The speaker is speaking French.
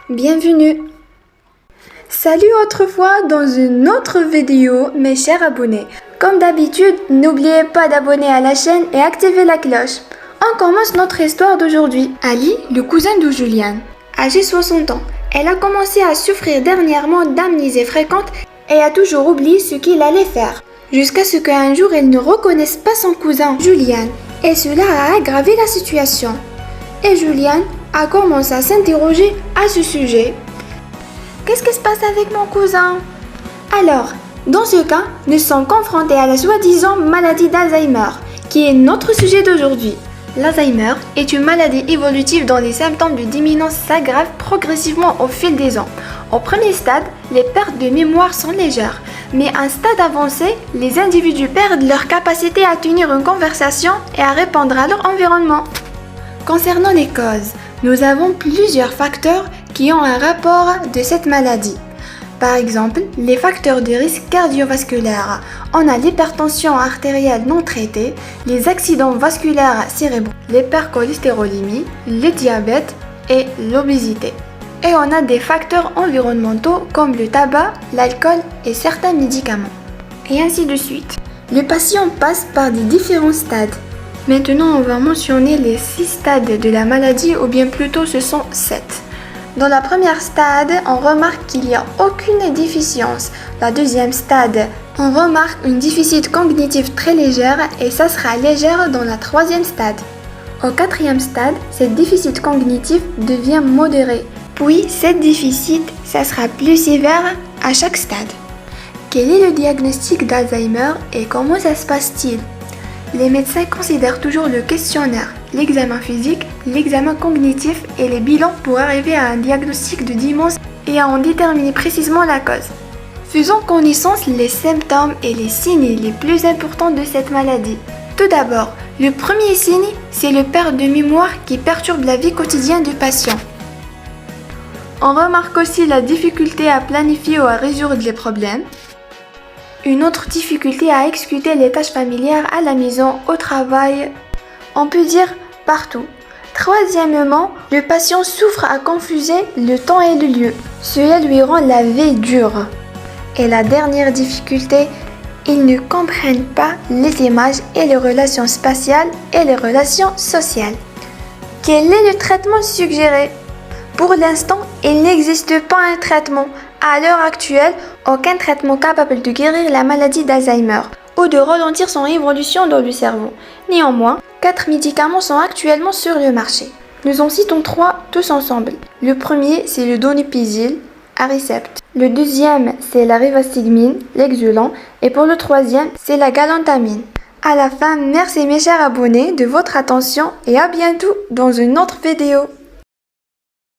Bienvenue. Salut autrefois dans une autre vidéo mes chers abonnés. Comme d'habitude, n'oubliez pas d'abonner à la chaîne et activer la cloche. On commence notre histoire d'aujourd'hui. Ali, le cousin de Juliane, âgé 60 ans. Elle a commencé à souffrir dernièrement d'amnésie fréquente et a toujours oublié ce qu'il allait faire. Jusqu'à ce qu'un jour elle ne reconnaisse pas son cousin, Juliane. Et cela a aggravé la situation. Et Juliane a commencé à s'interroger à ce sujet. Qu'est-ce qui se passe avec mon cousin? Alors, dans ce cas, nous sommes confrontés à la soi-disant maladie d'Alzheimer, qui est notre sujet d'aujourd'hui. L'Alzheimer est une maladie évolutive dont les symptômes de démence s'aggravent progressivement au fil des ans. Au premier stade, les pertes de mémoire sont légères, mais à un stade avancé, les individus perdent leur capacité à tenir une conversation et à répondre à leur environnement. Concernant les causes, nous avons plusieurs facteurs qui ont un rapport de cette maladie. Par exemple, les facteurs de risque cardiovasculaire. On a l'hypertension artérielle non traitée, les accidents vasculaires cérébraux, l'hypercholestérolémie, le diabète et l'obésité. Et on a des facteurs environnementaux comme le tabac, l'alcool et certains médicaments. Et ainsi de suite. Le patient passe par des différents stades. Maintenant, on va mentionner les 6 stades de la maladie, ou bien plutôt ce sont 7. Dans la première stade, on remarque qu'il n'y a aucune déficience. La deuxième stade, on remarque une déficit cognitive très légère et ça sera légère dans la troisième stade. Au quatrième stade, cette déficit cognitif devient modéré. Puis, cette déficit, ça sera plus sévère à chaque stade. Quel est le diagnostic d'Alzheimer et comment ça se passe-t-il? Les médecins considèrent toujours le questionnaire, l'examen physique, l'examen cognitif et les bilans pour arriver à un diagnostic de démence et à en déterminer précisément la cause. Faisons connaissance les symptômes et les signes les plus importants de cette maladie. Tout d'abord, le premier signe, c'est le perte de mémoire qui perturbe la vie quotidienne du patient. On remarque aussi la difficulté à planifier ou à résoudre les problèmes. Une autre difficulté à exécuter les tâches familières à la maison, au travail, on peut dire partout. Troisièmement, le patient souffre à confuser le temps et le lieu. Cela lui rend la vie dure. Et la dernière difficulté, ils ne comprennent pas les images et les relations spatiales et les relations sociales. Quel est le traitement suggéré? Pour l'instant, il n'existe pas un traitement. À l'heure actuelle, aucun traitement capable de guérir la maladie d'Alzheimer ou de ralentir son évolution dans le cerveau. Néanmoins, 4 médicaments sont actuellement sur le marché. Nous en citons 3 tous ensemble. Le premier, c'est le donepezil, Aricept. Le deuxième, c'est la rivastigmine, L'exulan. Et pour le troisième, c'est la galantamine. À la fin, merci mes chers abonnés de votre attention et à bientôt dans une autre vidéo.